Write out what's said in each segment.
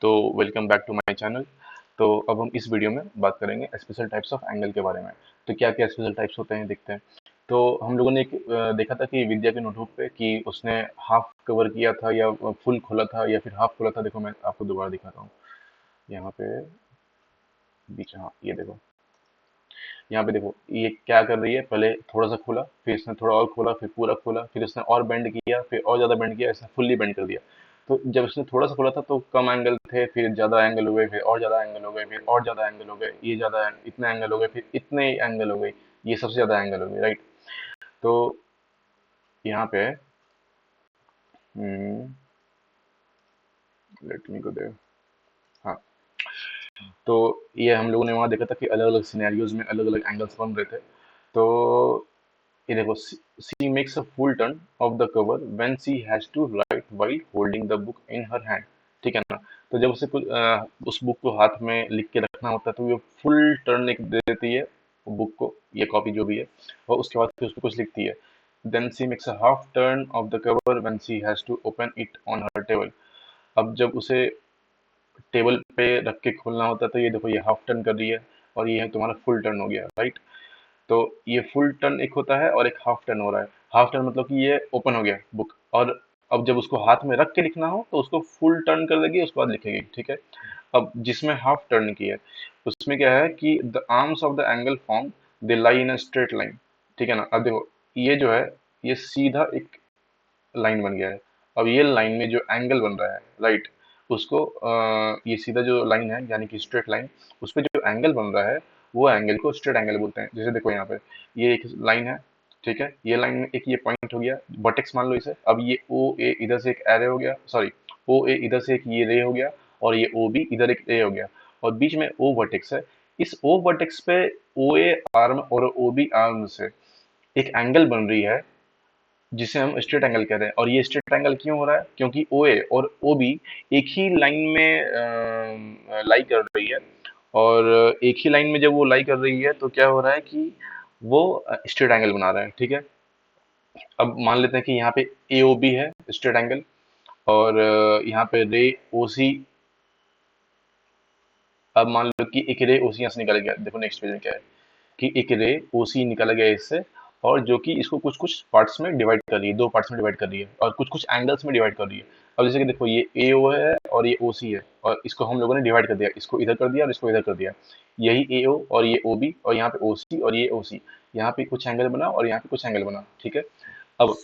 तो welcome back to my channel. तो अब हम इस वीडियो में बात करेंगे स्पेशल टाइप्स ऑफ एंगल के बारे में। तो क्या क्या स्पेशल टाइप्स होते हैं देखते हैं। तो हम लोगों ने देखा था कि विद्या के नोटबुक पे कि उसने हाफ कवर किया था या फुल खोला था या फिर हाफ खोला था। देखो मैं आपको दोबारा दिखाता हूँ यहाँ पे बीच। हाँ ये देखो, यहाँ पे देखो ये क्या कर रही है, पहले थोड़ा सा खोला, फिर इसने थोड़ा और खोला, फिर पूरा खोला, फिर इसने और बेंड किया, फिर और ज्यादा बेंड किया, इसने फुल्ली बेंड कर दिया। तो जब इसने थोड़ा सा खोला था तो कम एंगल थे, फिर ज्यादा एंगल हो गए, फिर और ज्यादा एंगल हो गए, फिर और ज्यादा एंगल हो गए, ये ज्यादा इतने एंगल हो गए, फिर इतने एंगल हो गए, ये सबसे ज्यादा एंगल हो गए, राइट। तो यहाँ पे लेट मी गो देयर। हाँ, तो ये हम लोगों ने वहाँ देखा था कि अलग अलग सिनेरियोज में अलग अलग एंगल्स बन रहे थे। तो ये देखो, she makes a full turn of the cover when she has to write while holding the book in her hand. ठीक है ना। तो जब उसे कुछ उस बुक को हाथ में लिख के रखना होता है तो ये फुल टर्न एक दे देती है बुक को, ये कॉपी जो भी है, और उसके बाद फिर उस पर कुछ लिखती है। Then she makes a half turn of the cover when she has to open it on her table. अब जब उसे टेबल पे रख के खोलना होता है तो ये देखो, ये हाफ टर्न कर रही है, और ये है तुम्हारा फुल टर्न हो गया, राइट। तो ये फुल टर्न एक होता है और एक हाफ टर्न हो रहा है। हाफ टर्न मतलब कि ये ओपन हो गया बुक, और अब जब उसको हाथ में रख के लिखना हो तो उसको फुल टर्न कर देगी, उसके बाद लिखेगी, ठीक है। अब जिसमें हाफ टर्न की है उसमें क्या है कि the arms of the angle form they lie in a straight line. ठीक है ना। अब देखो, ये जो है ये सीधा एक लाइन बन गया है। अब ये लाइन में जो एंगल बन रहा है, राइट, उसको ये सीधा जो लाइन है यानी कि स्ट्रेट लाइन, उस पे जो एंगल बन रहा है वो एंगल को स्ट्रेट एंगल बोलते हैं। जैसे देखो यहाँ पे ये एक लाइन है, ठीक है, ये लाइन में एक ये पॉइंट हो गया, वर्टेक्स मान लो इसे। अब ये ओ ए इधर से एक एरे हो गया, सॉरी, ओ ए इधर से एक ये रे हो गया, और ये ओ बी इधर एक रे हो गया, और बीच में ओ वर्टेक्स है। इस ओ वर्टेक्स पे ओ ए आर्म और ओ बी आर्म से एक एंगल बन रही है जिसे हम स्ट्रेट एंगल कह रहे हैं। और ये स्ट्रेट एंगल क्यों हो रहा है? क्योंकि ओ ए और ओ बी एक ही लाइन में लाई कर रही है, और एक ही लाइन में जब वो लाई कर रही है तो क्या हो रहा है कि वो स्ट्रेट एंगल बना रहा है, ठीक है। अब मान लेते हैं कि यहाँ पे ए ओ बी है स्ट्रेट एंगल, और यहाँ पे रे ओ सी। अब मान लो कि एक रे ओ सी यहाँ से निकल गया, देखो नेक्स्ट पेज में क्या है कि एक रे ओ सी निकल गया इससे, और जो कि इसको कुछ कुछ पार्ट्स में डिवाइड कर रही है, दो पार्ट्स में डिवाइड कर रही है, और कुछ कुछ एंगल्स में डिवाइड कर रही है। अब जैसे कि देखो, ये ए ओ है और ये ओ सी है, और इसको हम लोगों ने डिवाइड कर दिया, इसको इधर कर दिया और इसको इधर कर दिया। यही ए ओ और ये ओ बी, और यहाँ पे ओ सी और ये ओ सी, यहाँ पे कुछ एंगल बना और यहाँ पे कुछ एंगल बना, ठीक है। अब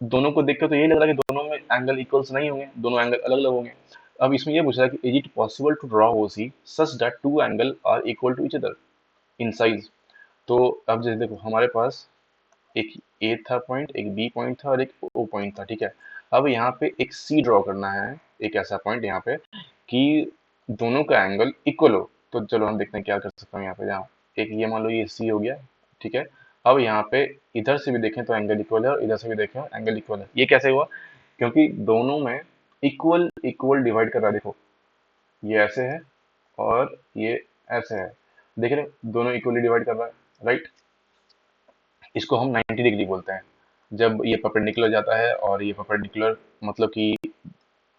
दोनों को देखकर तो यही लग रहा है कि दोनों में एंगल इक्वल्स नहीं होंगे, दोनों एंगल अलग अलग होंगे। अब इसमें ये पूछ रहा है कि is it possible to draw O C such that two angle are equal to each other in size. तो अब जैसे देखो, हमारे पास एक ए था पॉइंट, एक बी पॉइंट था और एक ओ पॉइंट था, ठीक है। अब यहाँ पे एक सी ड्रॉ करना है, एक ऐसा पॉइंट यहाँ पे कि दोनों का एंगल इक्वल हो। तो चलो हम देखते हैं क्या कर सकता हूँ यहाँ पे। यहाँ एक ये मान लो ये सी हो गया, ठीक है। अब यहाँ पे इधर से भी देखें तो एंगल इक्वल है, और इधर से भी देखें एंगल इक्वल है। ये कैसे हुआ? क्योंकि दोनों में इक्वल इक्वल डिवाइड कर रहा है, देखो ये ऐसे है और ये ऐसे है, देख रहे हो? दोनों इक्वली डिवाइड कर रहा है, राइट। इसको हम 90 डिग्री बोलते हैं। जब ये परपेंडिकुलर जाता है, और ये परपेंडिकुलर मतलब कि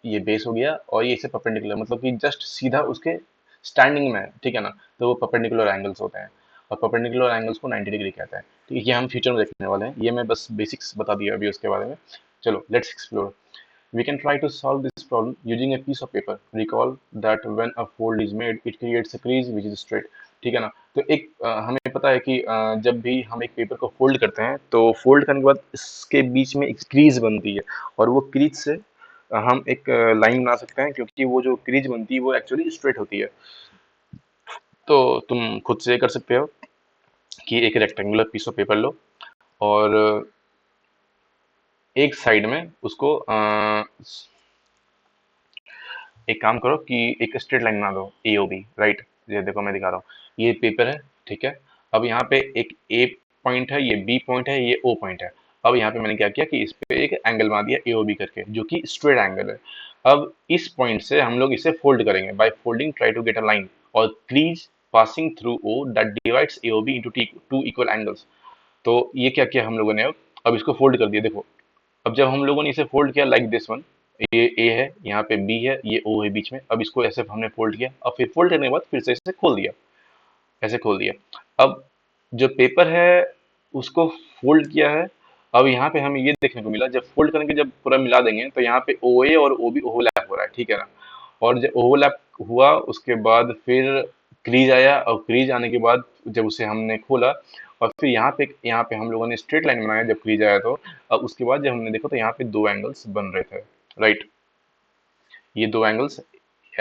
ये बेस हो गया, और ये इसे परपेंडिकुलर मतलब कि जस्ट सीधा उसके स्टैंडिंग में है, ठीक है ना। तो वो परपेंडिकुलर एंगल्स होते हैं, और परपेंडिकुलर एंगल्स को 90 डिग्री कहते हैं। तो ये हम फ्यूचर में देखने वाले हैं, ये मैं बस बेसिक्स बता दिया अभी उसके बारे में। चलो let's explore. We can try to solve this problem using a piece of paper. Recall that when a fold is made, it creates a crease which is straight. ठीक है ना। तो एक हमें पता है कि जब भी हम एक पेपर को फोल्ड करते हैं तो फोल्ड करने के बाद इसके बीच में एक क्रीज बनती है, और वो क्रीज से हम एक लाइन बना सकते हैं, क्योंकि वो जो क्रीज बनती है वो एक्चुअली स्ट्रेट होती है। तो तुम खुद से कर सकते हो कि एक रेक्टेंगुलर पीस ऑफ पेपर लो, और एक साइड में उसको एक काम करो कि एक स्ट्रेट लाइन बना दो ए ओ बी, राइट। ये देखो मैं दिखा रहा हूँ, ये पेपर है, ठीक है। अब यहाँ पे एक ए पॉइंट है, ये बी पॉइंट है, ये ओ पॉइंट है। अब यहाँ पे मैंने क्या किया कि इस पे एक एंगल बना दिया ए ओ बी करके, जो कि स्ट्रेट एंगल है। अब इस पॉइंट से हम लोग इसे फोल्ड करेंगे, by folding try to get a line और crease passing through O that divides A O B into two equal angles. तो ये क्या किया हम लोगों ने, अब इसको फोल्ड कर दिया, देखो। अब जब हम लोगों ने इसे फोल्ड किया लाइक दिस वन, ये ए है, यहाँ पे बी है, ये ओ है बीच में। अब इसको ऐसे हमने फोल्ड किया, अब फिर फोल्ड करने के बाद फिर से इसे खोल दिया, ऐसे खोल दिया। अब जो पेपर है उसको फोल्ड किया है। अब यहाँ पे हमें ये देखने को मिला, जब फोल्ड करके जब पूरा मिला देंगे तो यहाँ पे ओ ए और ओ बी ओवरलैप हो रहा है, ठीक है ना। और जब ओवरलैप हुआ उसके बाद फिर क्रीज आया, और क्रीज आने के बाद जब उसे हमने खोला, और फिर यहाँ पे हम लोगों ने स्ट्रेट लाइन बनाया जब क्रीज आया तो। अब उसके बाद जब हमने देखा तो यहाँ पे दो एंगल्स बन रहे थे, राइट। ये दो एंगल्स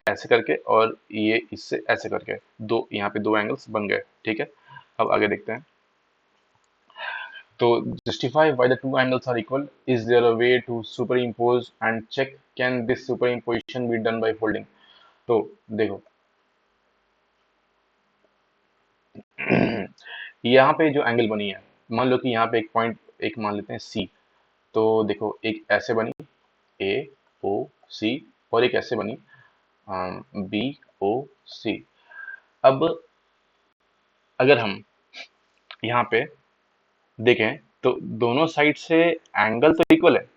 ऐसे करके और ये इससे ऐसे करके दो, यहाँ पे दो एंगल्स बन गए, ठीक है। अब आगे देखते हैं। तो justify why the two angles are equal. Is there a way to superimpose and check can this superimposition be done by folding? तो देखो, यहाँ पे जो एंगल बनी है, मान लो कि यहाँ पे एक पॉइंट एक मान लेते हैं सी। तो देखो, एक ऐसे बनी ए ओ सी, और एक ऐसे बनी बी ओ सी। अब अगर हम यहाँ पे देखें तो दोनों साइड से एंगल तो इक्वल है,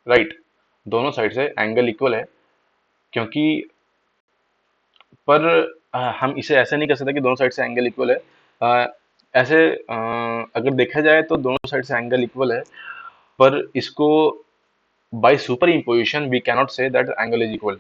राइट। दोनों साइड से एंगल इक्वल है, क्योंकि पर हम इसे ऐसे नहीं कर सकते कि दोनों साइड से एंगल इक्वल है। अ, ऐसे अगर देखा जाए तो दोनों साइड से एंगल इक्वल है, पर इसको by superimposition we cannot say that angle is equal.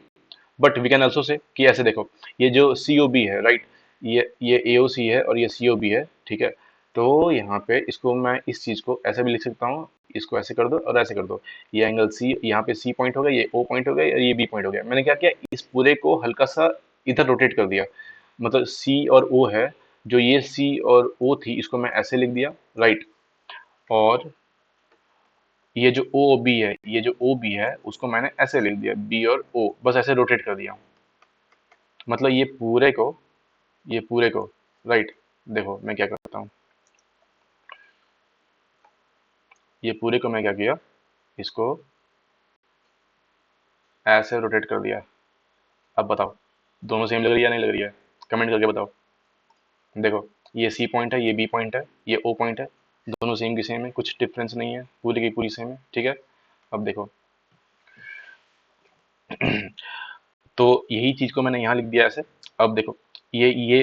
But we can also say कि ऐसे देखो, ये जो सी ओ बी है, राइट, ये ए ओ सी है और ये सी ओ बी है, ठीक है। तो यहाँ पे इसको मैं इस चीज को ऐसे भी लिख सकता हूँ, इसको ऐसे कर दो और ऐसे कर दो। ये एंगल सी, यहाँ पे सी पॉइंट हो गया, ये ओ पॉइंट हो गया और ये बी पॉइंट हो गया। मैंने क्या किया, इस पूरे को हल्का सा इधर रोटेट कर दिया। मतलब सी और ओ है, जो ये सी और ओ थी इसको मैं ऐसे लिख दिया, राइट। और ये जो ओ बी है, ये जो ओ बी है उसको मैंने ऐसे लिख दिया, बी और ओ, बस ऐसे रोटेट कर दिया। मतलब ये पूरे को, राइट। देखो मैं क्या करता हूँ, ये पूरे को मैं क्या किया, इसको ऐसे रोटेट कर दिया। अब बताओ, दोनों सेम लग रही है या नहीं लग रही है? कमेंट करके बताओ। देखो, ये सी पॉइंट है, ये बी पॉइंट है, ये ओ पॉइंट है, दोनों सेम की सेम है, कुछ डिफरेंस नहीं है, पूरी की पूरी सेम है, ठीक है। अब देखो, तो यही चीज को मैंने यहाँ लिख दिया ऐसे। अब देखो, ये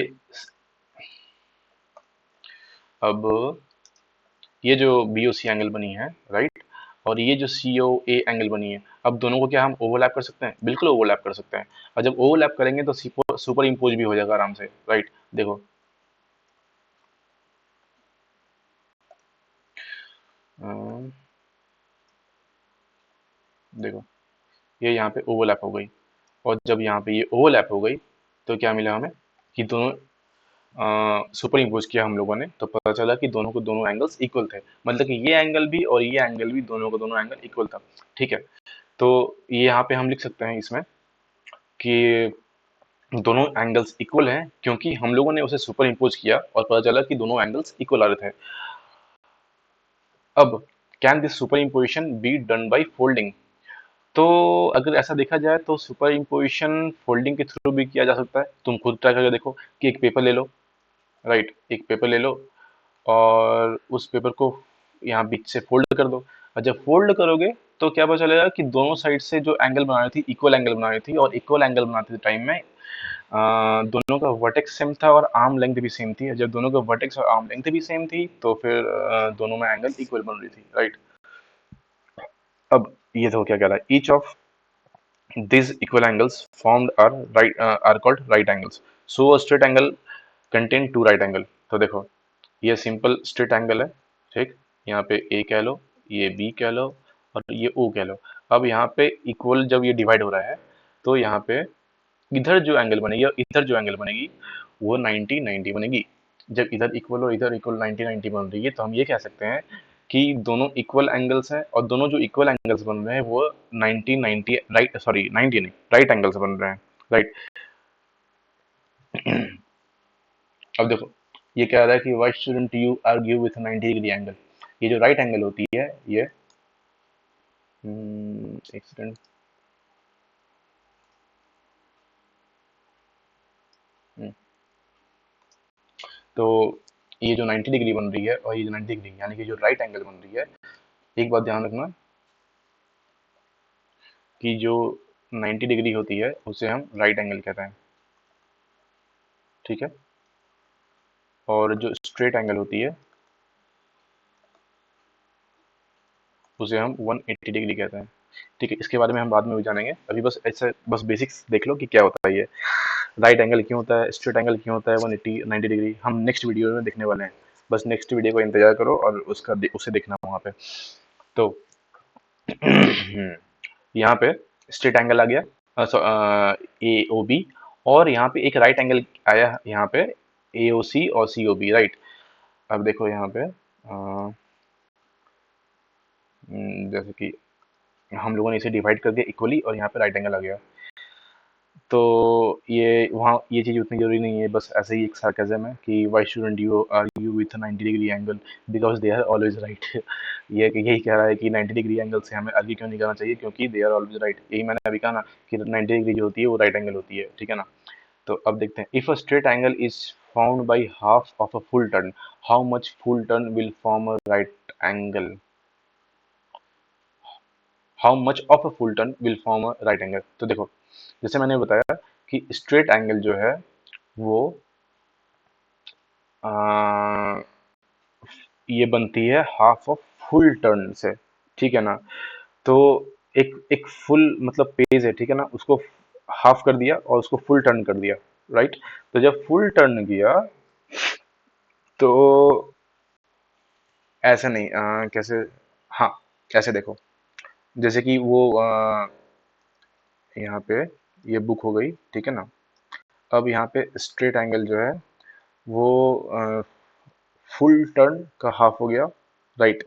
अब ये जो बी ओ सी एंगल बनी है, राइट, और ये जो सी ओ ए एंगल बनी है, अब दोनों को क्या हम ओवरलैप कर सकते हैं? बिल्कुल ओवरलैप कर सकते हैं। और जब ओवरलैप करेंगे तो सुपर इम्पोज भी हो जाएगा आराम से, राइट। देखो, अम, देखो, ये यहाँ पे ओवरलैप हो गई, और जब यहाँ पे ये ओवरलैप हो गई तो क्या मिला हमें कि दोनों सुपर इम्पोज किया हम लोगों ने, तो पता चला कि दोनों को दोनों एंगल्स इक्वल थे। मतलब कि ये एंगल भी और ये एंगल भी, दोनों को दोनों एंगल इक्वल था, ठीक है। तो ये यहाँ पे हम लिख सकते हैं इसमें कि दोनों एंगल्स इक्वल हैं, क्योंकि हम लोगों ने उसे सुपर इम्पोज किया और पता चला कि दोनों एंगल्स इक्वल आ रहे थे। अब can this super imposition be done by folding? तो अगर ऐसा देखा जाए तो सुपर इम्पोजिशन फोल्डिंग के थ्रू भी किया जा सकता है। तुम खुद ट्राई करके देखो कि एक पेपर ले लो, राइट, एक पेपर ले लो और उस पेपर को यहाँ बीच से फोल्ड कर दो। और जब फोल्ड करोगे तो क्या पता चलेगा कि दोनों साइड से जो एंगल बना रही थी, इक्वल एंगल बना रही थी, और इक्वल एंगल बनाते टाइम में दोनों का वर्टेक्स सेम था और आर्म लेंथ भी सेम थी। जब दोनों का वर्टेक्स और आर्म लेंथ भी सेम थी तो फिर दोनों में एंगल इक्वल बन रही थी, राइट। अब ये देखो क्या कह रहा है, each of these equal angles formed are called right angles. So a straight angle contain two right angle. तो देखो, ये सिंपल स्ट्रेट एंगल है, ठीक। यहाँ पे ए कह लो, ये बी कह लो और ये ओ कह लो। अब यहाँ पे इक्वल जब ये डिवाइड हो रहा है तो यहाँ पे इधर जो एंगल बनेगी और इधर जो एंगल बनेगी वो 90 90 बनेगी। जब इधर इक्वल और इधर इक्वल 90 90 बन रही है तो हम ये कह सकते हैं कि दोनों इक्वल एंगल्स हैं, और दोनों जो इक्वल एंगल्स बन रहे हैं वो 90 90, राइट, सॉरी 90 नहीं, राइट एंगल्स बन रहे हैं, राइट। अब देखो, ये कह रहा है कि why shouldn't you argue with 90 degree angle? ये जो राइट एंगल होती है ये, एक सेकंड, तो ये जो 90 डिग्री बन रही है और ये जो 90 डिग्री यानी कि जो राइट एंगल बन रही है, एक बात ध्यान रखना, कि जो 90 डिग्री होती है उसे हम राइट एंगल कहते हैं, ठीक है। और जो स्ट्रेट एंगल होती है उसे हम 180 डिग्री कहते हैं, ठीक है। इसके बारे में हम बाद में भी जानेंगे, अभी बस ऐसे बस बेसिक्स देख लो कि क्या होता है ये राइट एंगल क्यों होता है, स्ट्रेट एंगल क्यों होता है, 180 90 डिग्री हम नेक्स्ट वीडियो में देखने वाले हैं। बस नेक्स्ट वीडियो को इंतजार करो और उसे देखना वहाँ पे। तो यहाँ पे स्ट्रेट एंगल आ गया, ए ओ बी, और यहाँ पे एक राइट एंगल आया यहाँ पे ए ओ सी और सी ओ बी, राइट। अब देखो यहाँ पे जैसे कि हम लोगों ने इसे डिवाइड कर दिया इक्वली और यहाँ पे राइट एंगल आ गया। तो ये वहाँ ये चीज़ उतनी जरूरी नहीं है, बस ऐसे ही एक सार्केज़म है कि why student you are you with 90 degree angle because they are always right. ये यही कह रहा है कि 90 डिग्री एंगल से हमें आगे क्यों नहीं करना चाहिए, क्योंकि दे आर ऑलवेज राइट। यही मैंने अभी कहा ना कि 90 डिग्री जो होती है वो राइट एंगल होती है, ठीक है ना। तो अब देखते हैं, if a straight angle is found by half of a full turn, how much full turn will form a right angle, how much of a full turn will form a right angle. तो देखो, जैसे मैंने बताया कि straight angle जो है वो आ, ये बनती है हाफ ऑफ फुल टर्न से, ठीक है ना। तो एक एक फुल मतलब पेज है, ठीक है ना, उसको हाफ कर दिया और उसको फुल टर्न कर दिया, राइट। तो जब फुल टर्न किया तो ऐसे नहीं, कैसे, हाँ, ऐसे देखो, जैसे कि वो यहाँ पे ये बुक हो गई, ठीक है ना। अब यहाँ पे स्ट्रेट एंगल जो है वो फुल टर्न का हाफ हो गया, राइट।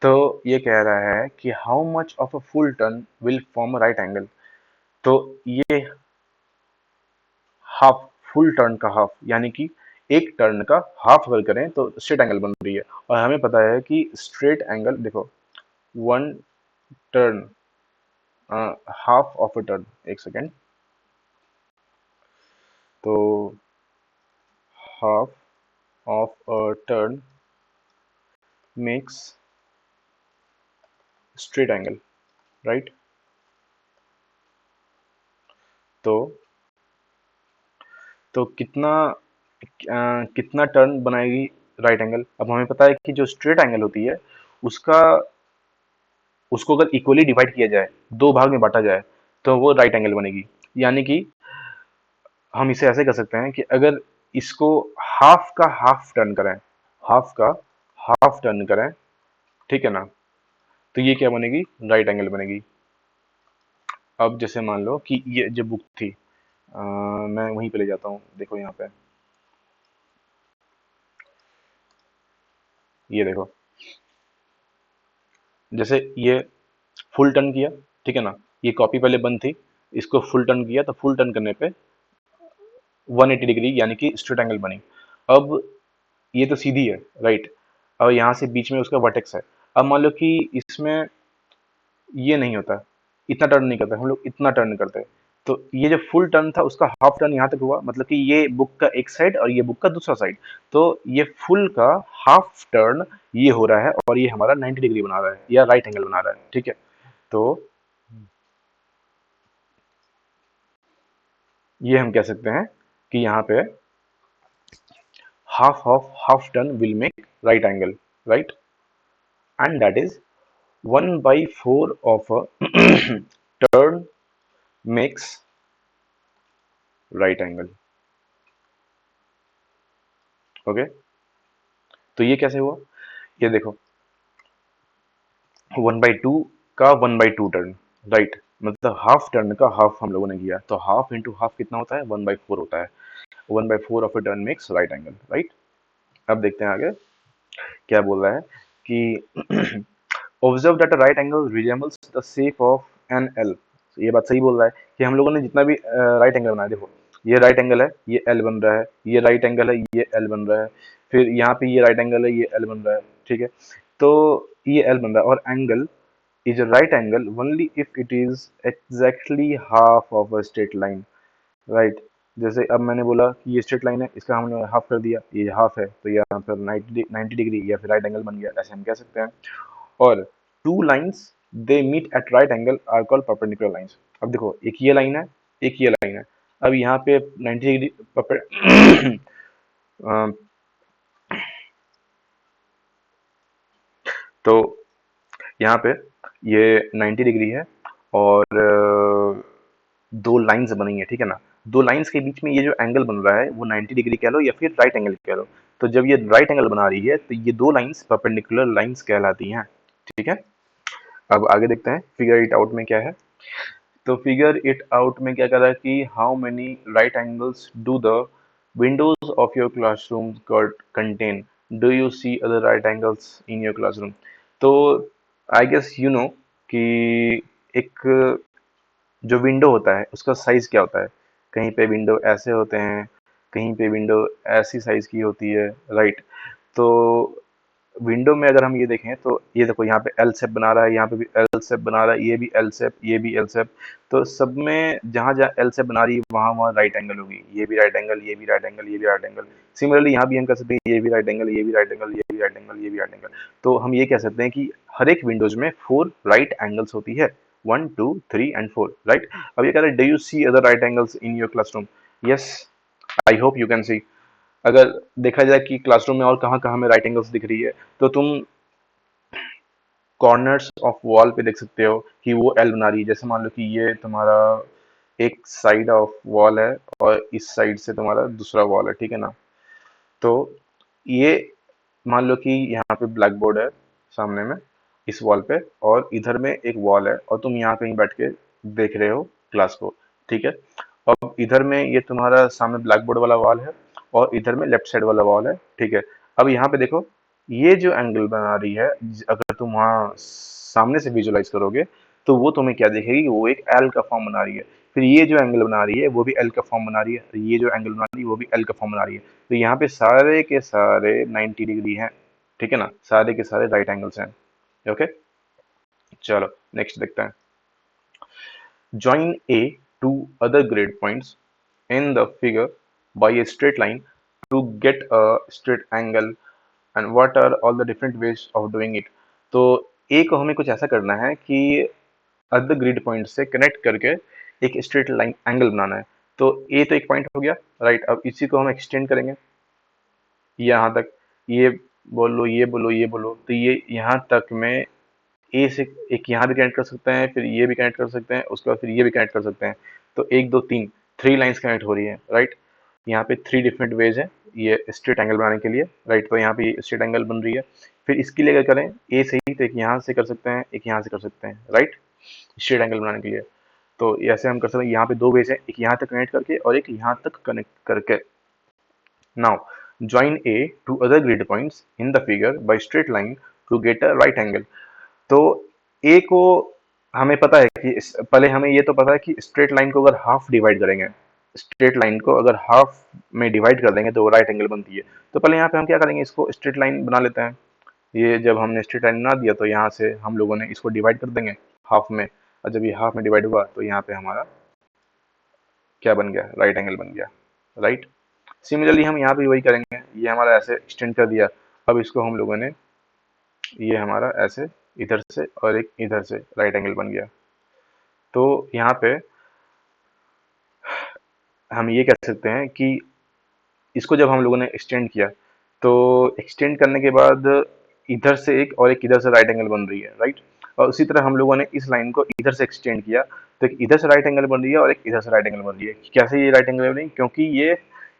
तो ये कह रहा है कि how much of a full turn will form a right angle. तो ये हाफ, फुल टर्न का हाफ यानी कि एक टर्न का हाफ अगर करें तो स्ट्रेट एंगल बन रही है। और हमें पता है कि स्ट्रेट एंगल देखो, one turn, half of a turn, एक सेकेंड, तो half of a turn makes straight angle, right. तो कितना कितना टर्न बनाएगी राइट एंगल। अब हमें पता है कि जो स्ट्रेट एंगल होती है उसका उसको अगर इक्वली डिवाइड किया जाए, दो भाग में बांटा जाए, तो वो राइट एंगल बनेगी। यानी कि हम इसे ऐसे कर सकते हैं कि अगर इसको हाफ का हाफ टर्न करें, हाफ का हाफ टर्न करें, ठीक है ना, तो ये क्या बनेगी, राइट एंगल बनेगी। अब जैसे मान लो कि ये जो बुक थी, मैं वहीं पे ले जाता हूँ, देखो यहाँ पे, ये देखो, जैसे ये फुल टर्न किया, ठीक है ना, ये कॉपी पहले बंद थी, इसको फुल टर्न किया तो फुल टर्न करने पे 180 डिग्री यानी कि स्ट्रेट एंगल बनी। अब ये तो सीधी है, राइट। और यहाँ से बीच में उसका वर्टेक्स है। अब मान लो कि इसमें ये नहीं होता, इतना टर्न नहीं करते हम लोग, इतना टर्न करते हैं। तो ये जो फुल टर्न था उसका हाफ टर्न यहाँ तक हुआ, मतलब कि ये बुक का एक साइड और ये बुक का दूसरा साइड। तो ये फुल का हाफ टर्न ये हो रहा है और ये हमारा 90 डिग्री बना रहा है या राइट एंगल बना रहा है, ठीक है। तो ये हम कह सकते हैं कि यहाँ पे half of half turn will make right angle, right, and that is 1 by 4 of a turn makes right angle, okay. तो ये कैसे हुआ, ये देखो, 1/2 का 1/2 टर्न, राइट, मतलब हाफ टर्न का हाफ हम लोगों ने किया, तो हाफ इंटू हाफ कितना होता है, 1/4 होता है। 1/4 of a turn makes right angle, right. अब देखते हैं आगे क्या बोल रहा है कि observe that a right angle resembles the shape of an L. ये बात सही बोल रहा है कि हम लोगों ने जितना भी राइट एंगल बनाया, देखो ये राइट एंगल है, ये एल बन रहा है, ये राइट एंगल है, ये एल बन रहा है, फिर यहाँ पे ये राइट एंगल है, ये एल बन रहा है, ठीक है। तो ये एल बन रहा है, और angle is a right angle only if it is exactly half of a straight line, right. जैसे अब मैंने बोला कि ये स्ट्रेट लाइन है, इसका हमने हाफ कर दिया, ये हाफ है, तो यहाँ पर 90 डिग्री या फिर राइट एंगल बन गया, ऐसे हम कह सकते हैं। और two lines they meet at right angle are called perpendicular lines. अब देखो, एक ये लाइन है, एक ये लाइन है। अब यहाँ पे 90 डिग्री तो यहाँ पे ये 90 डिग्री है, और दो लाइंस बनी है, ठीक है ना। दो लाइंस के बीच में ये जो एंगल बन रहा है वो 90 डिग्री कह लो या फिर राइट एंगल कह लो। तो जब ये राइट एंगल बना रही है तो ये दो लाइंस परपेंडिकुलर लाइंस कहलाती हैं, ठीक है। अब आगे देखते हैं फिगर इट आउट में क्या है। तो फिगर इट आउट में क्या कर रहा है कि how many right angles do the windows of your classroom contain, do you see other right angles in your classroom. तो आई गेस यू नो कि एक जो विंडो होता है उसका साइज क्या होता है। कहीं पे विंडो ऐसे होते हैं, कहीं पे विंडो ऐसी साइज की होती है, राइट। तो विंडो में अगर हम ये देखें तो ये देखो, यहाँ पे एल शेप बना रहा है, यहाँ पे भी एल शेप बना रहा है, ये भी एल शेप, ये भी एल शेप। तो सब में जहाँ जहाँ एल शेप बना रही है वहाँ वहाँ राइट एंगल होगी। ये भी राइट एंगल, ये भी राइट एंगल, ये भी राइट एंगल। सिमिलरली यहाँ भी हम कह सकते हैं ये भी राइट एंगल, ये भी राइट एंगल, ये भी राइट एंगल, ये भी राइट एंगल। तो हम ये कह सकते हैं कि हर एक विंडोज में 4 राइट एंगल्स होती है, 1 2 3 एंड 4, राइट। अब ये कह रहे हैं do you see other right angles in your classroom. Yes, I hope you can see. अगर देखा जाए कि क्लासरूम में और कहाँ कहाँ में राइट एंगल्स दिख रही है, तो तुम कॉर्नर्स ऑफ वॉल पे देख सकते हो कि वो एल बना रही है। जैसे मान लो कि ये तुम्हारा एक साइड ऑफ वॉल है और इस साइड से तुम्हारा दूसरा वॉल है, ठीक है ना। तो ये मान लो कि यहाँ पे ब्लैक बोर्ड है सामने में इस वॉल पे, और इधर में एक वॉल है और तुम यहाँ कहीं बैठ के देख रहे हो क्लास को, ठीक है। अब इधर में ये तुम्हारा सामने ब्लैक बोर्ड वाला वॉल है और इधर में लेफ्ट साइड वाला वॉल है, ठीक है। अब यहाँ पे देखो, ये जो एंगल बना रही है, अगर तुम वहाँ सामने से विजुलाइज करोगे तो वो तुम्हें क्या दिखेगी, वो एक एल का फॉर्म बना रही है। फिर ये जो एंगल बना रही है वो भी एल का फॉर्म बना रही है, और ये जो एंगल बना रही है वो भी एल का फॉर्म बना रही है। तो यहाँ पे सारे के सारे 90 डिग्री हैं, ठीक है ना, सारे के सारे राइट एंगल्स हैं। ओके, चलो नेक्स्ट देखते हैं। Join A to other grid points in the figure by a straight line to get a straight angle, and what are all the different ways of doing it। तो A को हमें कुछ ऐसा करना है कि अदर ग्रिड पॉइंट से connect करके एक स्ट्रेट लाइन एंगल बनाना है। तो A तो एक पॉइंट हो गया, राइट। अब इसी को हम एक्सटेंड करेंगे यहाँ तक, ये बोलो, ये बोलो, ये बोलो, तो ये यहाँ तक में ए से एक यहाँ भी कनेक्ट कर सकते हैं, फिर ये भी कनेक्ट कर सकते हैं, उसके बाद फिर ये भी कनेक्ट कर सकते हैं। तो एक दो तीन, 3 लाइंस कनेक्ट हो रही है, राइट। यहाँ पे 3 डिफरेंट वेज है ये स्ट्रेट एंगल बनाने के लिए, राइट। तो यहाँ पे स्ट्रेट एंगल बन रही है। फिर इसके लिए अगर करें ए से ही, तो एक यहाँ से कर सकते हैं, एक यहाँ से कर सकते हैं, राइट, स्ट्रेट एंगल बनाने के लिए। तो ऐसे हम कर सकते हैं। यहाँ पे 2 वेज है, एक यहाँ तक कनेक्ट करके और एक यहाँ तक कनेक्ट करके। Now, join A to other grid points in the figure by straight line to get a right angle। तो A को हमें पता है कि पहले हमें ये तो पता है कि स्ट्रेट लाइन को अगर हाफ डिवाइड करेंगे, स्ट्रेट लाइन को अगर हाफ में डिवाइड कर देंगे तो वो राइट एंगल बनती है। तो पहले यहाँ पे हम क्या करेंगे, इसको स्ट्रेट लाइन बना लेते हैं। ये जब हमने स्ट्रेट लाइन बना दिया तो यहाँ से हम लोगों ने इसको डिवाइड कर देंगे हाफ में, और जब ये हाफ में डिवाइड हुआ तो यहाँ पे हमारा क्या बन गया, राइट एंगल बन गया, राइट। सिमिलरली हम यहाँ भी वही करेंगे, ये हमारा ऐसे एक्सटेंड कर दिया। अब इसको हम लोगों ने, ये हमारा ऐसे इधर से और एक इधर से राइट एंगल बन गया। तो यहाँ पे हम ये कह सकते हैं कि इसको जब हम लोगों ने एक्सटेंड किया, तो एक्सटेंड करने के बाद इधर से एक और एक इधर से राइट एंगल बन रही है, राइट। और उसी तरह हम लोगों ने इस लाइन को इधर से एक्सटेंड किया, तो एक इधर से राइट एंगल बन रही है और एक इधर से राइट एंगल बन रही है। कैसे ये राइट एंगल बन रही है, क्योंकि ये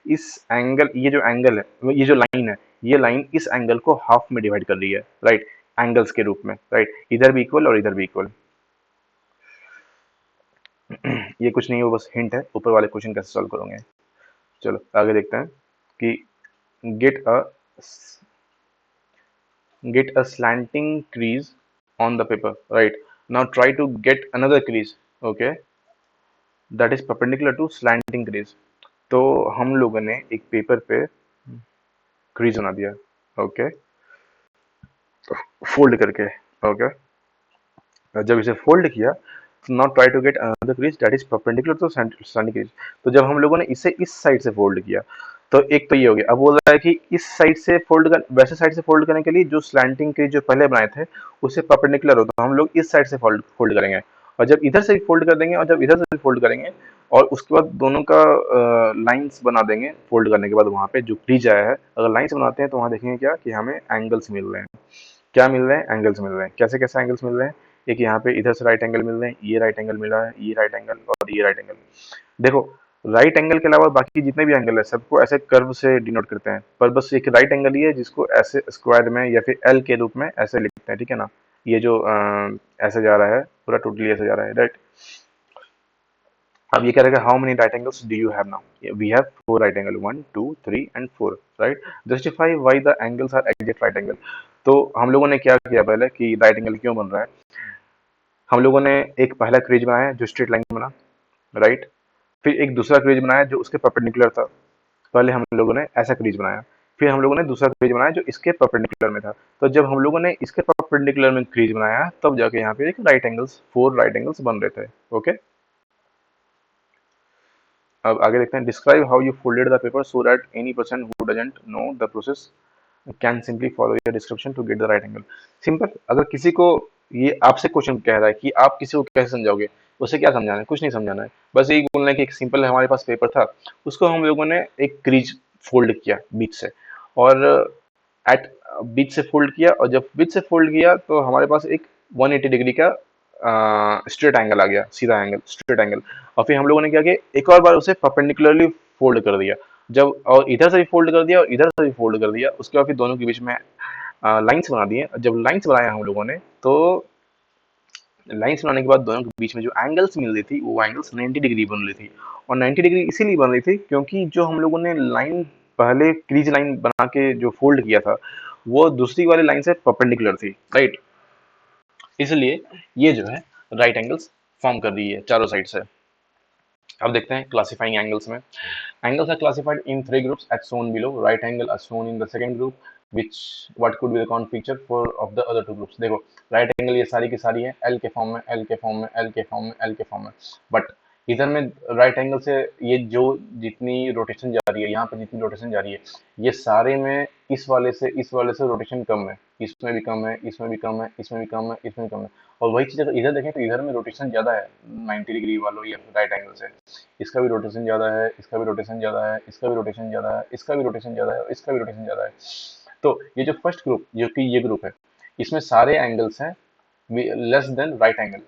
इस एंगल, ये जो एंगल है, ये जो लाइन है, ये लाइन इस एंगल को हाफ में डिवाइड कर रही है, राइट, एंगल्स के रूप में, राइट। इधर भी इक्वल और इधर भी इक्वल। ये कुछ नहीं है, वो बस हिंट है, ऊपर वाले क्वेश्चन कैसे सॉल्व करोगे। चलो आगे देखते हैं कि get a slanting crease on the paper, right। Now try to get another crease, okay, that is perpendicular to slanting crease। तो हम लोगों ने एक पेपर पे क्रीज बना दिया, ओके, फोल्ड करके, ओके। जब इसे फोल्ड किया तो now try to get another crease that is perpendicular to slanting crease. तो जब हम लोगों ने इसे इस साइड से फोल्ड किया तो एक तो ये हो गया। अब बोल रहा है कि इस साइड से फोल्ड कर, वैसे साइड से फोल्ड करने के लिए जो स्लैंटिंग के जो पहले बनाए थे उससे परपेंडिकुलर हो, तो हम लोग इस साइड से फोल्ड फोल्ड करेंगे, और जब इधर से फोल्ड कर देंगे और जब इधर से फोल्ड करेंगे और उसके बाद दोनों का लाइंस बना देंगे फोल्ड करने के बाद, वहां पे जो क्रीज आया है अगर लाइंस बनाते हैं तो वहां देखेंगे क्या कि हमें एंगल्स मिल रहे हैं। क्या मिल रहे हैं? एंगल्स मिल रहे हैं। कैसे कैसे एंगल्स मिल रहे हैं? एक यहाँ पे इधर से राइट एंगल मिल रहे हैं, ये राइट एंगल मिल रहा है, ये राइट एंगल और ये राइट एंगल। देखो, राइट एंगल के अलावा बाकी जितने भी एंगल है सबको ऐसे कर्व से डिनोट करते हैं, पर बस एक राइट एंगल ही है जिसको ऐसे स्क्वायर में या फिर एल के रूप में ऐसे लिखते हैं, ठीक है ना। ये जो ऐसे जा रहा है पूरा टोटली ऐसे जा रहा है, राइट। अब ये कह रहा है how many right angles do you have now, we have four right angle, 1 2 3 and 4, right. Justify why the angles are exact right angle. तो हम लोगों ने क्या किया पहले कि राइट एंगल क्यों बन रहा है, हम लोगों ने एक पहला क्रीज बनाया जो स्ट्रेट लाइन बना, राइट। फिर एक दूसरा क्रीज बनाया जो उसके परपेंडिकुलर था, पहले हम लोगों ने ऐसा क्रीज बनाया। फिर हम लोगों ने दूसरा क्रीज बनाया जो इसके परपेंडिकुलर में था। तो जब हम लोगों ने इसके परपेंडिकुलर में क्रीज बनाया तब जाके यहाँ पे एक right angles, four right angles बन रहे थे। ओके, अब आगे देखते हैं। Describe how you folded the paper so that any person who doesn't know the process can simply follow your description to get the right angle. Simple, अगर किसी को ये आपसे क्वेश्चन कह रहा है कि आप किसी को कैसे समझाओगे, उसे क्या समझाना है? कुछ नहीं समझाना है, बस यही बोलना है कि एक सिंपल हमारे पास पेपर था, उसको हम लोगों ने एक क्रीज फोल्ड किया बीच से, और एट बीच से फोल्ड किया, और जब बीच से फोल्ड किया तो हमारे पास एक 180 डिग्री का स्ट्रेट एंगल आ गया, सीधा एंगल, स्ट्रेट एंगल। और फिर हम लोगों ने क्या किया, एक और बार उसे परपेंडिकुलरली फोल्ड कर दिया, जब और इधर से भी फोल्ड कर दिया और इधर से भी फोल्ड कर दिया, उसके बाद फिर दोनों के बीच में लाइंस बना दिए। जब लाइंस बनाया हम लोगों ने तो लाइंस बनाने के बाद दोनों के बीच में जो एंगल्स मिल रही थी वो एंगल्स 90 डिग्री बन रही थी। और 90 डिग्री इसीलिए बन रही थी क्योंकि जो हम लोगों ने लाइन पहले क्रीज लाइन बना के जो फोल्ड किया था वो दूसरी वाली लाइन से परपेंडिकुलर थी, राइट। इसलिए ये जो है राइट एंगल्स फॉर्म कर रही है चारों साइड से। अब देखते हैं क्लासिफाइंग एंगल्स में। Angles are classified in three groups as shown below. Right angle are shown in the second group, which what could be the common feature for of the other two groups. देखो, right angle ये सारी की सारी है L के form में, L के form में, एल के फॉर्म में, एल के फॉर्म में। बट इधर में राइट एंगल से ये जो जितनी रोटेशन जा रही है, यहाँ पर जितनी रोटेशन जा रही है, ये सारे में इस वाले से रोटेशन कम है, इसमें भी कम है, इसमें भी कम है, इसमें भी कम है, इसमें भी कम है। और वही चीज़ अगर इधर देखें तो इधर में रोटेशन ज़्यादा है 90 डिग्री वालों या राइट एंगल से। इसका भी रोटेशन ज़्यादा है, इसका भी रोटेशन ज़्यादा है, इसका भी रोटेशन ज़्यादा है, इसका भी रोटेशन ज़्यादा है और इसका भी रोटेशन ज़्यादा है। तो ये जो फर्स्ट ग्रुप जो कि ये ग्रुप है, इसमें सारे एंगल्स हैं लेस देन राइट एंगल।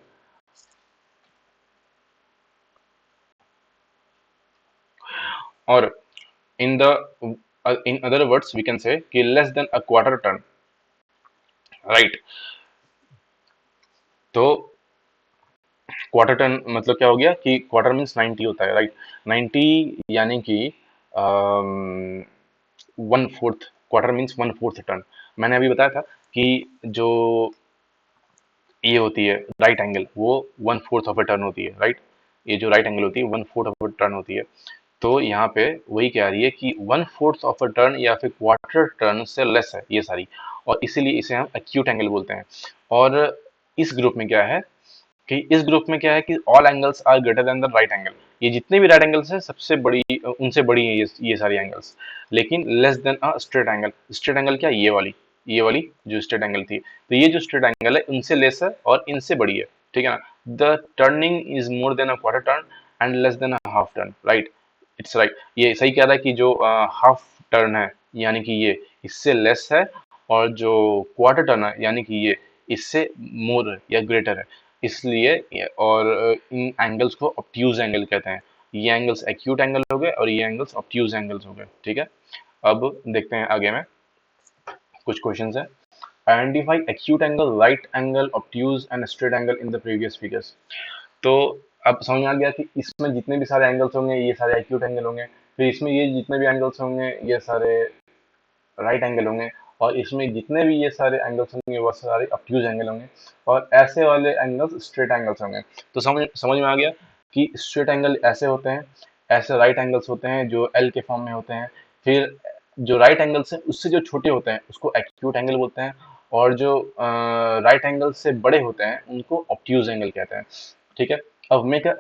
और in the in other words we can say कि less than a quarter turn, right. तो क्वार्टर टर्न मतलब क्या हो गया कि क्वार्टर मीन्स 90 होता है, राइट। 90 यानी कि one fourth, quarter means one fourth turn. मैंने अभी बताया था कि जो ये होती है राइट एंगल वो one fourth of A turn होती है, राइट। ये जो राइट एंगल होती है one fourth of A turn होती है। तो यहाँ पे वही कह रही है कि one fourth of a turn या फिर क्वार्टर टर्न से लेस है ये सारी, और इसीलिए इसे हम एक्यूट एंगल बोलते हैं। और इस ग्रुप में क्या है कि इस ग्रुप में क्या है कि all angles are greater than the right angle. ये जितने भी राइट एंगल्स हैं सबसे बड़ी उनसे बड़ी है ये सारी एंगल्स, लेकिन less than a straight angle. Straight angle क्या, ये वाली जो स्ट्रेट एंगल थी, तो ये जो स्ट्रेट एंगल है उनसे लेस है और इनसे बड़ी है, ठीक है ना। The turning is more than a quarter turn and less than a half turn, right. It's right, ये सही कह रहा है कि जो हाफ टर्न है यानी कि ये इससे लेस है, और जो क्वार्टर टर्न है यानी कि ये इससे मोर या ग्रेटर है। इसलिए और इन एंगल्स को ऑब्ट्यूज एंगल कहते हैं। ये एंगल्स एक्यूट एंगल हो गए और ये एंगल्स ऑब्ट्यूज एंगल्स हो गए, ठीक है। अब देखते हैं आगे में कुछ क्वेश्चंस है। Identify acute angle, right angle, obtuse and straight angle in the previous figures. तो अब समझ में आ गया कि इसमें जितने भी सारे एंगल्स होंगे ये सारे एक्यूट एंगल होंगे, फिर इसमें ये जितने भी एंगल्स होंगे ये सारे राइट एंगल होंगे, और इसमें जितने भी ये सारे एंगल्स होंगे वो सारे ऑब्ट्यूज एंगल होंगे, और ऐसे वाले एंगल्स स्ट्रेट एंगल्स होंगे। तो समझ समझ में आ गया कि स्ट्रेट एंगल ऐसे होते हैं, ऐसे राइट एंगल्स होते हैं जो एल के फॉर्म में होते हैं। फिर जो राइट एंगल्स हैं उससे जो छोटे होते हैं उसको एक्यूट एंगल बोलते हैं, और जो राइट एंगल से बड़े होते हैं उनको ऑब्ट्यूज एंगल कहते हैं, ठीक है। अब make a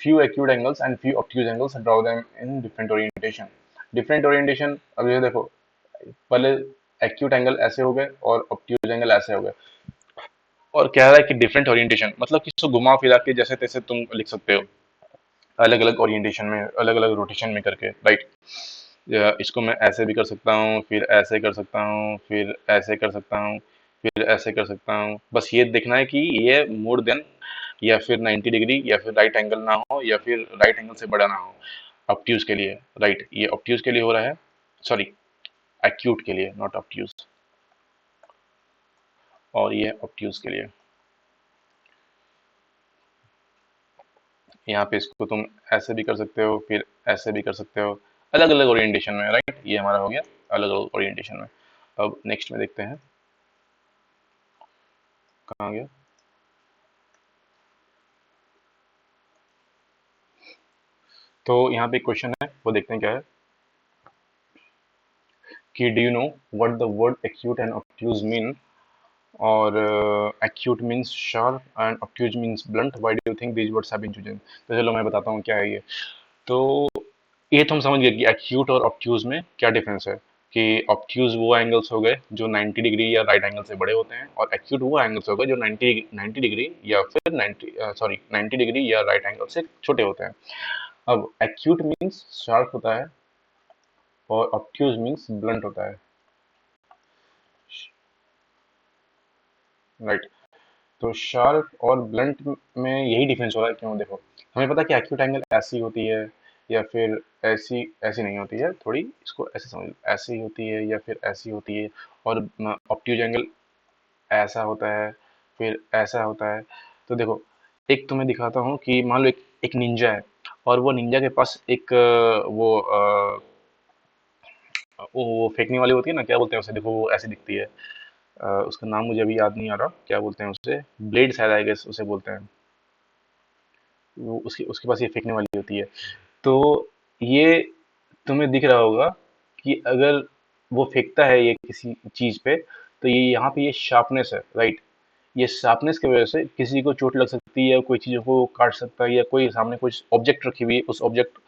few acute angles and few obtuse angles and draw them in different orientation. Different orientation, अब ये देखो, पहले एक्यूट एंगल ऐसे हो गए और ऑब्ट्यूज एंगल ऐसे हो गए, और कह रहा है कि डिफरेंट ओरिएंटेशन मतलब कि इसको घुमा फिरा के जैसे तैसे तुम लिख सकते हो, अलग अलग ओरिएंटेशन में, अलग अलग रोटेशन में करके, राइट। इसको मैं ऐसे भी कर सकता हूँ, फिर ऐसे कर सकता हूँ, फिर ऐसे कर सकता हूँ, फिर ऐसे कर सकता हूँ। बस ये देखना है कि ये मोर देन या फिर 90 डिग्री या फिर राइट एंगल ना हो या फिर राइट एंगल से बड़ा ना हो, ऑब्ट्यूज के लिए, राइट। ये ऑब्ट्यूज के लिए हो रहा है, सॉरी, एक्यूट के लिए, नॉट ऑब्ट्यूज, और ये ऑब्ट्यूज के लिए। यहाँ पे इसको तुम ऐसे भी कर सकते हो, फिर ऐसे भी कर सकते हो, अलग अलग ओरिएंटेशन में, राइट। ये हमारा हो गया अलग अलग ओरिएंटेशन में। अब नेक्स्ट में देखते हैं, कहाँ गया। तो यहाँ पे एक क्वेश्चन है, वो देखते हैं क्या है, कि do you know what the word acute and obtuse mean, और acute means sharp and obtuse means blunt, why do you think these words have been chosen. तो चलो मैं बताता हूँ क्या है ये। तो ये तो हम समझ गए कि एक्यूट और ऑब्ट्यूज में क्या डिफरेंस है, कि ऑब्ट्यूज वो एंगल्स हो गए जो 90 डिग्री या राइट एंगल से बड़े होते हैं, और एक्यूट वो एंगल्स हो गए जो 90 डिग्री या फिर 90 डिग्री या राइट एंगल से छोटे होते हैं। अब एक्यूट मीन्स शार्प होता है और ऑब्ट्यूज मीन्स ब्लंट होता है, राइट। तो शार्प और ब्लंट में यही डिफरेंस हो रहा है, क्यों, देखो, हमें पता है कि एक्यूट एंगल ऐसी होती है या फिर ऐसी ऐसी नहीं होती है, थोड़ी इसको ऐसे समझ लो, ऐसी होती है या फिर ऐसी होती है, और ऑब्ट्यूज एंगल ऐसा होता है, फिर ऐसा होता है। तो देखो, एक तुम्हें दिखाता हूँ कि मान लो एक निंजा है, और वो निंजा के पास एक वो फेंकने वाली होती है ना, क्या बोलते हैं उसे, देखो वो ऐसी दिखती है, उसका नाम मुझे अभी याद नहीं आ रहा, क्या बोलते हैं उसे, ब्लेड शायद, आई गेस उसे बोलते हैं। वो उसके उसके पास ये फेंकने वाली होती है। तो ये तुम्हें दिख रहा होगा कि अगर वो फेंकता है ये किसी चीज पे, तो ये यहाँ पे ये शार्पनेस है, राइट। ये शार्पनेस की वजह से किसी को चोट लग सकती है, कोई चीजों को काट सकता है, या कोई सामने कुछ ऑब्जेक्ट रखी हुई है, उस ऑब्जेक्ट,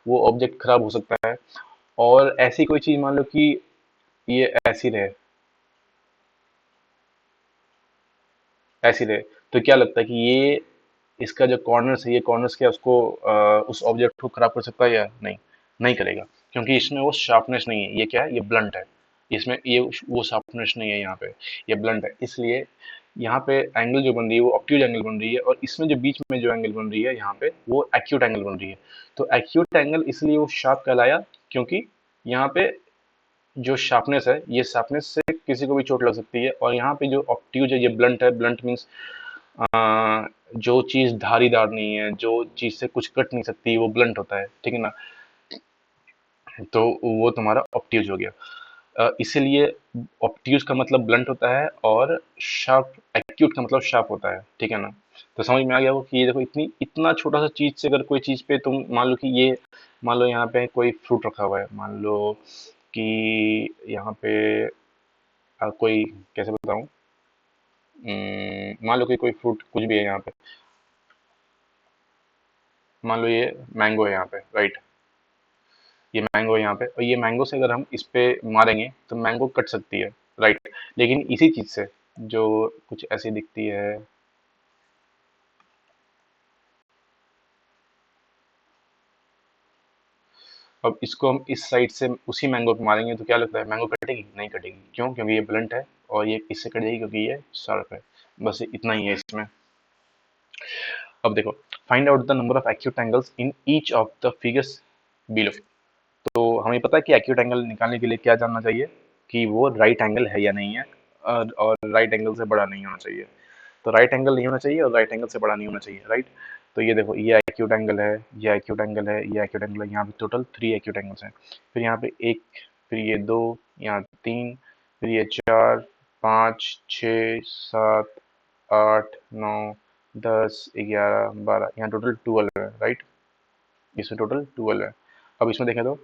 वो ऑब्जेक्ट खराब हो सकता है। और ऐसी कोई चीज मान लो कि ये ऐसी रहे, ऐसी रहे, तो क्या लगता है कि ये इसका जो कॉर्नर्स है, ये कॉर्नर्स क्या उसको उस ऑब्जेक्ट को खराब कर सकता है या नहीं, नहीं करेगा, क्योंकि इसमें वो शार्पनेस नहीं है, ये क्या है, ये ब्लंट है। इसमें ये वो शार्पनेस नहीं है यहाँ पे, ये ब्लंट है, इसलिए यहाँ पे एंगल जो बन रही है वो ऑब्ट्यूज एंगल बन रही है, और इसमें जो बीच में जो एंगल बन रही है यहाँ पे वो एक्यूट एंगल बन रही है। तो एक्यूट एंगल इसलिए वो शार्प कहलाया, क्योंकि यहाँ पे जो शार्पनेस है, ये शार्पनेस से किसी को भी चोट लग सकती है, और यहाँ पे जो ऑब्ट्यूज है ये ब्लंट है। ब्लंट मीन्स जो चीज धारीदार नहीं है, जो चीज से कुछ कट नहीं सकती, वो ब्लंट होता है, ठीक है ना। तो वो तुम्हारा ऑब्ट्यूज हो गया। इसीलिए ऑब्ट्यूज का मतलब ब्लंट होता है, और शार्प, एक्यूट का मतलब शार्प होता है, ठीक है ना। तो समझ में आ गया हो कि ये देखो, इतनी इतना छोटा सा चीज से अगर कोई चीज पे तुम मान लो कि ये, मान लो यहाँ पे कोई फ्रूट रखा हुआ है, मान लो कि यहाँ पे कोई, कैसे बताऊं, मान लो कि कोई फ्रूट कुछ भी है यहाँ पे, मान लो ये मैंगो है यहाँ पे, राइट। ये मैंगो है यहाँ पे, और ये मैंगो से अगर हम इस पे मारेंगे तो मैंगो कट सकती है, राइट। लेकिन इसी चीज से जो कुछ ऐसी दिखती है, अब इसको हम इस साइड से उसी मैंगो पे मारेंगे तो क्या लगता है, मैंगो कटेगी, नहीं कटेगी, क्यों, क्योंकि ये ब्लंट है, और ये इससे कट जाएगी क्योंकि ये शार्प है। बस इतना ही है इसमें। अब देखो, find out the number of acute angles in each of the figures below. तो हमें पता है कि एक्यूट एंगल निकालने के लिए क्या जानना चाहिए, कि वो राइट एंगल है या नहीं है, और राइट एंगल से बड़ा नहीं होना चाहिए। तो राइट एंगल नहीं होना चाहिए और राइट एंगल से बड़ा नहीं होना चाहिए, राइट। तो ये देखो, ये एक्यूट एंगल है, ये एक्यूट एंगल है, ये एक्यूट एंगल है, यहाँ पे टोटल 3 एक्यूट एंगल्स हैं। फिर यहाँ पे एक, फिर ये 2, यहाँ 3, फिर ये 4, 5, 6, 7, 8, 9, 10, 11, 12, यहाँ टोटल 12 है, राइट। इसमें टोटल 12 है। अब इसमें देखें तो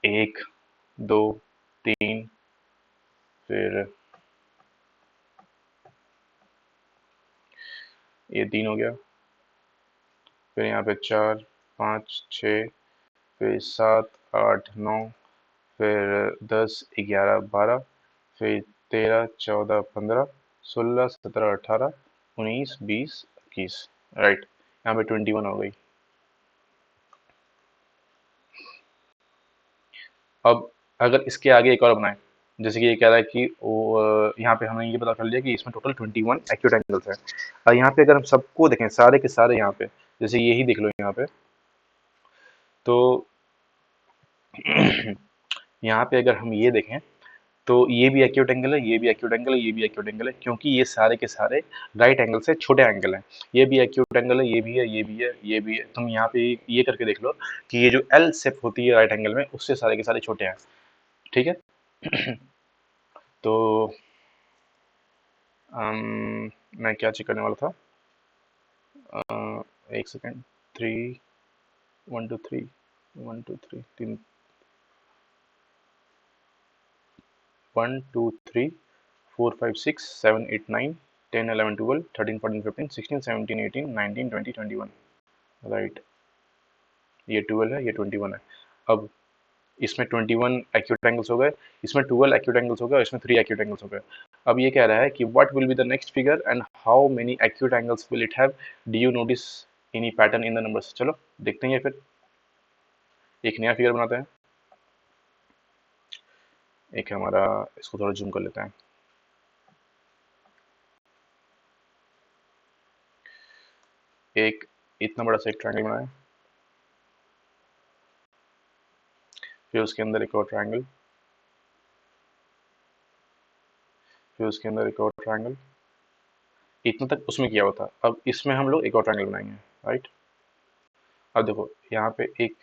1, 2, 3, फिर ये 3 हो गया, फिर यहाँ पे 4, 5, 6, फिर 7, 8 9, फिर 10 11 12, फिर 13 14 15 16 17 18 19 20 21, राइट। यहाँ पे 21 हो गई। अब अगर इसके आगे एक और बनाए, जैसे कि ये कह रहा है कि यहाँ पे हमने ये पता कर लिया कि इसमें टोटल 21 एक्यूट एंगल्स हैं। और यहाँ पे अगर हम सबको देखें, सारे के सारे यहाँ पे, जैसे यही देख लो यहाँ पे, तो यहाँ पे अगर हम ये देखें तो ये भी एक्यूट एंगल है, ये भी एक्यूट एंगल है, ये भी एक्यूट एंगल है, क्योंकि ये सारे के सारे राइट एंगल से छोटे एंगल हैं। ये भी एक्यूट एंगल है, ये भी है, ये भी है, ये भी है। तुम यहाँ पे ये करके देख लो कि ये जो एल शेप होती है राइट एंगल में, उससे सारे के सारे छोटे हैं। ठीक है। तो मैं क्या चेक करने वाला था, एक सेकेंड। 3 1 2 3 1 2 3 3 1 2 3 4 5 6 7 8 9 10 11 12 13 14 15 16 17 18 19 20 21, राइट। ये 12 है, ये 21 है। अब इसमें 21 एक्यूट एंगल्स हो गए, इसमें 12 एक्यूट एंगल्स हो गए, और इसमें 3 एक्यूट एंगल्स हो गए। अब ये कह रहा है कि what will be the next figure and how many acute angles will it have, do you notice any pattern in the numbers. चलो देखते हैं, फिर एक नया फिगर बनाते हैं। एक हमारा, इसको थोड़ा जूम कर लेते हैं। एक इतना बड़ा सा एक ट्रायंगल बनाया, फिर उसके अंदर एक और ट्रायंगल, फिर उसके अंदर एक और ट्रायंगल। इतना तक उसमें किया हुआ था। अब इसमें हम लोग एक और ट्रायंगल बनाएंगे, राइट। अब देखो यहाँ पे 1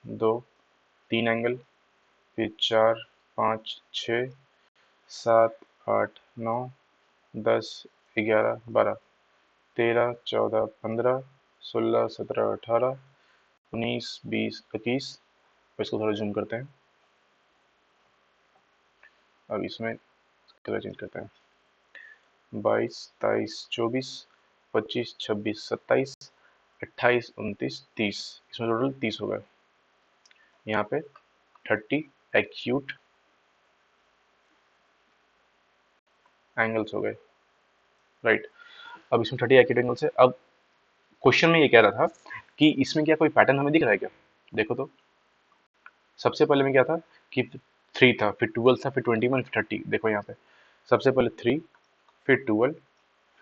2 3 एंगल, फिर 4 5 6 7 8 9 10 11 12 13 14 15 16 17 18 19 20 21। इसको थोड़ा जूम करते हैं। अब इसमें कलर चेंज करते हैं। 22 23 24 25 26 27 28 29 30, इसमें टोटल 30 हो गए। यहाँ पे 30 एक्यूट एंगल्स हो गए, राइट। अब इसमें 30 एक्यूट एंगल्स है। अब क्वेश्चन में ये कह रहा था कि इसमें क्या कोई पैटर्न हमें दिख रहा है क्या। देखो तो सबसे पहले में क्या था कि 3 था, फिर 12 था, फिर 21, फिर 30। देखो यहाँ पे सबसे पहले 3, फिर 12,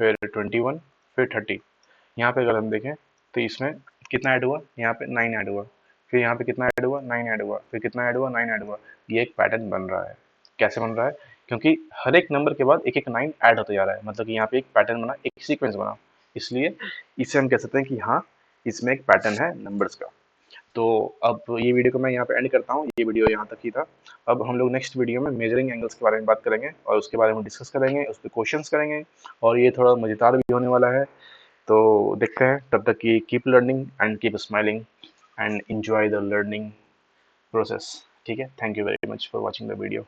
फिर 21, फिर 30। यहाँ पे अगर हम देखें तो इसमें कितना ऐड हुआ, यहाँ पे 9 ऐड हुआ, फिर यहाँ पे कितना ऐड हुआ, 9 ऐड हुआ, फिर कितना ऐड हुआ, 9 ऐड हुआ। ये एक पैटर्न बन रहा है। कैसे बन रहा है, क्योंकि हर एक नंबर के बाद एक एक 9 ऐड होता जा रहा है, मतलब कि यहाँ पे एक पैटर्न बना, एक सीक्वेंस बना। इसलिए इससे हम कह सकते हैं कि हाँ, इसमें एक पैटर्न है नंबर्स का। तो अब ये वीडियो को मैं यहाँ पे एंड करता हूँ। ये वीडियो यहाँ तक ही था। अब हम लोग नेक्स्ट वीडियो में मेजरिंग एंगल्स के बारे में बात करेंगे, और उसके बारे में डिस्कस करेंगे, उस पर क्वेश्चंस करेंगे, और ये थोड़ा मज़ेदार भी होने वाला है। तो देखते हैं, तब तक की keep learning and keep smiling and enjoy the learning process. ठीक है, thank you very much for watching the video.